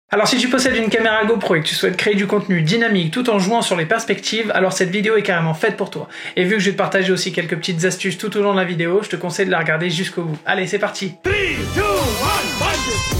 Alors si tu possèdes une caméra GoPro et que tu souhaites créer du contenu dynamique tout en jouant sur les perspectives, alors cette vidéo est carrément faite pour toi. Et vu que je vais te partager aussi quelques petites astuces tout au long de la vidéo, je te conseille de la regarder jusqu'au bout. Allez, c'est parti! 3, 2, 1,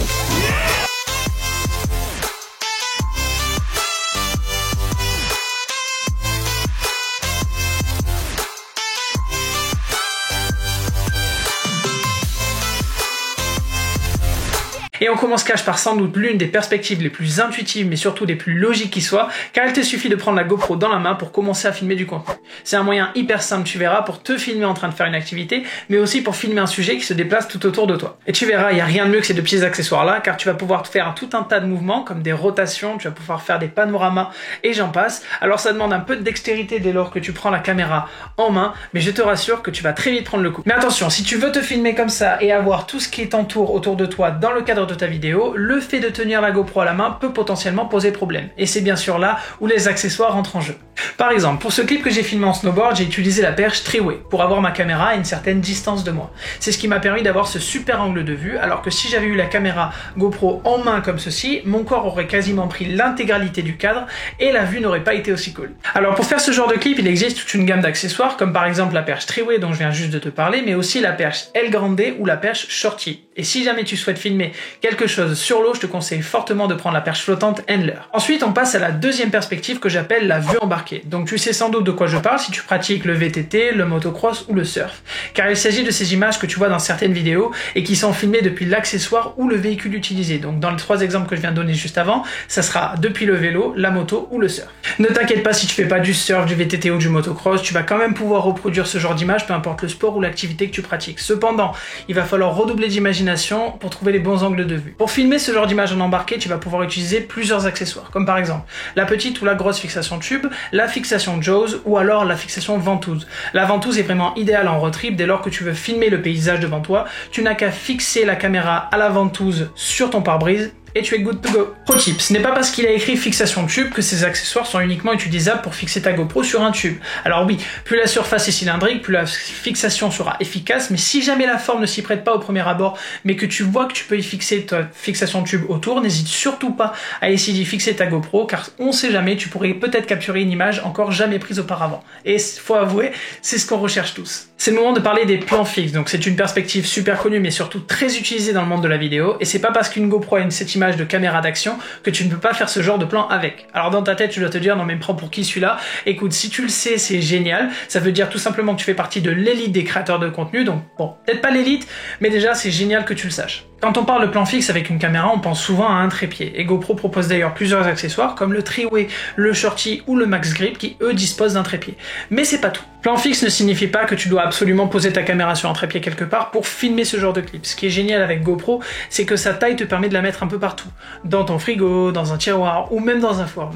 Et on commence cash par sans doute l'une des perspectives les plus intuitives mais surtout des plus logiques qui soient, car il te suffit de prendre la GoPro dans la main pour commencer à filmer du contenu. C'est un moyen hyper simple, tu verras, pour te filmer en train de faire une activité, mais aussi pour filmer un sujet qui se déplace tout autour de toi. Et tu verras, il n'y a rien de mieux que ces deux petits accessoires là, car tu vas pouvoir faire tout un tas de mouvements, comme des rotations, tu vas pouvoir faire des panoramas, et j'en passe. Alors ça demande un peu de dextérité dès lors que tu prends la caméra en main, mais je te rassure que tu vas très vite prendre le coup. Mais attention, si tu veux te filmer comme ça et avoir tout ce qui t'entoure autour de toi dans le cadre de ta vidéo, le fait de tenir la GoPro à la main peut potentiellement poser problème. Et c'est bien sûr là où les accessoires entrent en jeu. Par exemple, pour ce clip que j'ai filmé en snowboard, j'ai utilisé la perche Triway pour avoir ma caméra à une certaine distance de moi. C'est ce qui m'a permis d'avoir ce super angle de vue, alors que si j'avais eu la caméra GoPro en main comme ceci, mon corps aurait quasiment pris l'intégralité du cadre et la vue n'aurait pas été aussi cool. Alors pour faire ce genre de clip, il existe toute une gamme d'accessoires, comme par exemple la perche Triway dont je viens juste de te parler, mais aussi la perche El Grande ou la perche Shorty. Et si jamais tu souhaites filmer quelque chose sur l'eau, je te conseille fortement de prendre la perche flottante Handler. Ensuite, on passe à la deuxième perspective que j'appelle la vue embarquée. Donc tu sais sans doute de quoi je parle si tu pratiques le VTT, le motocross ou le surf. Car il s'agit de ces images que tu vois dans certaines vidéos et qui sont filmées depuis l'accessoire ou le véhicule utilisé. Donc dans les trois exemples que je viens de donner juste avant, ça sera depuis le vélo, la moto ou le surf. Ne t'inquiète pas si tu fais pas du surf, du VTT ou du motocross, tu vas quand même pouvoir reproduire ce genre d'image, peu importe le sport ou l'activité que tu pratiques. Cependant, il va falloir redoubler d'imagination pour trouver les bons angles de vue. Pour filmer ce genre d'image en embarqué, tu vas pouvoir utiliser plusieurs accessoires, comme par exemple la petite ou la grosse fixation tube, la fixation Jaws ou alors la fixation ventouse. La ventouse est vraiment idéale en road trip dès lors que tu veux filmer le paysage devant toi. Tu n'as qu'à fixer la caméra à la ventouse sur ton pare-brise et tu es good to go. Pro tip, ce n'est pas parce qu'il a écrit fixation tube que ces accessoires sont uniquement utilisables pour fixer ta GoPro sur un tube. Alors oui, plus la surface est cylindrique, plus la fixation sera efficace, mais si jamais la forme ne s'y prête pas au premier abord, mais que tu vois que tu peux y fixer ta fixation tube autour, n'hésite surtout pas à essayer d'y fixer ta GoPro, car on sait jamais, tu pourrais peut-être capturer une image encore jamais prise auparavant. Et faut avouer, c'est ce qu'on recherche tous. C'est le moment de parler des plans fixes, donc c'est une perspective super connue, mais surtout très utilisée dans le monde de la vidéo, et c'est pas parce qu'une GoPro a cette image de caméra d'action que tu ne peux pas faire ce genre de plan avec. Alors dans ta tête, tu dois te dire, non mais me prends pour qui celui-là? Écoute, si tu le sais, c'est génial. Ça veut dire tout simplement que tu fais partie de l'élite des créateurs de contenu, donc bon, peut-être pas l'élite, mais déjà c'est génial que tu le saches. Quand on parle de plan fixe avec une caméra, on pense souvent à un trépied. Et GoPro propose d'ailleurs plusieurs accessoires comme le Triway, le Shorty ou le Max Grip qui eux disposent d'un trépied. Mais c'est pas tout. Plan fixe ne signifie pas que tu dois absolument poser ta caméra sur un trépied quelque part pour filmer ce genre de clip. Ce qui est génial avec GoPro, c'est que sa taille te permet de la mettre un peu partout. Dans ton frigo, dans un tiroir ou même dans un four.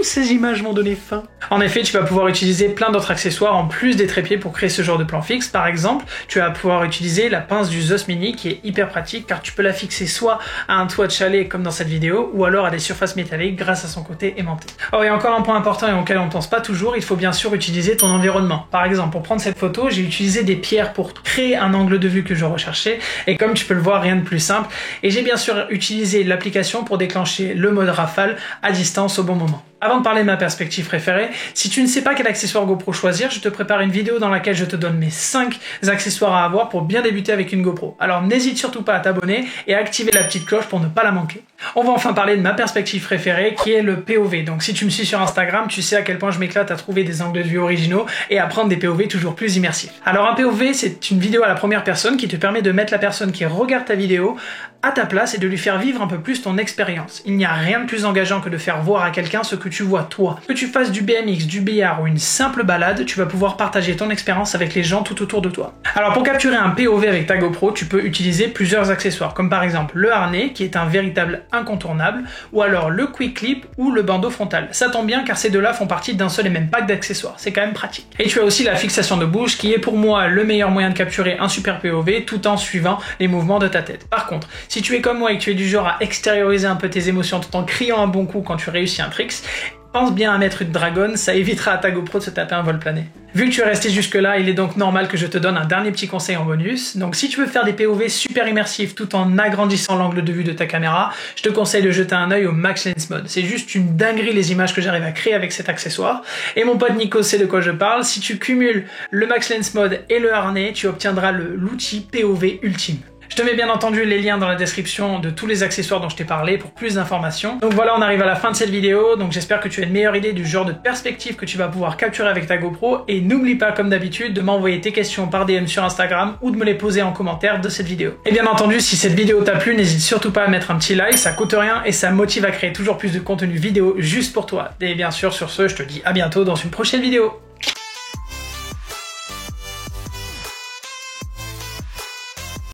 Ces images m'ont donné faim. En effet, tu vas pouvoir utiliser plein d'autres accessoires en plus des trépieds pour créer ce genre de plan fixe. Par exemple, tu vas pouvoir utiliser la pince du Zeus Mini qui est hyper pratique car tu peux la fixer soit à un toit de chalet comme dans cette vidéo ou alors à des surfaces métalliques grâce à son côté aimanté. Oh, et encore un point important et auquel on ne pense pas toujours, il faut bien sûr utiliser ton environnement. Par exemple, pour prendre cette photo, j'ai utilisé des pierres pour créer un angle de vue que je recherchais et comme tu peux le voir, rien de plus simple. Et j'ai bien sûr utilisé l'application pour déclencher le mode rafale à distance au bon moment. Avant de parler de ma perspective préférée, si tu ne sais pas quel accessoire GoPro choisir, je te prépare une vidéo dans laquelle je te donne mes 5 accessoires à avoir pour bien débuter avec une GoPro. Alors n'hésite surtout pas à t'abonner et à activer la petite cloche pour ne pas la manquer. On va enfin parler de ma perspective préférée qui est le POV. Donc si tu me suis sur Instagram, tu sais à quel point je m'éclate à trouver des angles de vue originaux et à prendre des POV toujours plus immersifs. Alors un POV, c'est une vidéo à la première personne qui te permet de mettre la personne qui regarde ta vidéo à ta place et de lui faire vivre un peu plus ton expérience. Il n'y a rien de plus engageant que de faire voir à quelqu'un ce que tu vois toi. Que tu fasses du BMX, du billard ou une simple balade, tu vas pouvoir partager ton expérience avec les gens tout autour de toi. Alors pour capturer un POV avec ta GoPro, tu peux utiliser plusieurs accessoires, comme par exemple le harnais qui est un véritable incontournable, ou alors le quick clip ou le bandeau frontal. Ça tombe bien car ces deux-là font partie d'un seul et même pack d'accessoires, c'est quand même pratique. Et tu as aussi la fixation de bouche qui est pour moi le meilleur moyen de capturer un super POV tout en suivant les mouvements de ta tête. Par contre, si tu es comme moi et que tu es du genre à extérioriser un peu tes émotions tout en criant un bon coup quand tu réussis un trick, pense bien à mettre une dragonne, ça évitera à ta GoPro de se taper un vol plané. Vu que tu es resté jusque là, il est donc normal que je te donne un dernier petit conseil en bonus. Donc si tu veux faire des POV super immersifs tout en agrandissant l'angle de vue de ta caméra, je te conseille de jeter un œil au Max Lens Mode. C'est juste une dinguerie les images que j'arrive à créer avec cet accessoire. Et mon pote Nico sait de quoi je parle, si tu cumules le Max Lens Mode et le harnais, tu obtiendras l'outil POV ultime. Je te mets bien entendu les liens dans la description de tous les accessoires dont je t'ai parlé pour plus d'informations. Donc voilà, on arrive à la fin de cette vidéo, donc j'espère que tu as une meilleure idée du genre de perspective que tu vas pouvoir capturer avec ta GoPro, et n'oublie pas comme d'habitude de m'envoyer tes questions par DM sur Instagram ou de me les poser en commentaire de cette vidéo. Et bien entendu, si cette vidéo t'a plu, n'hésite surtout pas à mettre un petit like, ça coûte rien et ça motive à créer toujours plus de contenu vidéo juste pour toi. Et bien sûr, sur ce, je te dis à bientôt dans une prochaine vidéo.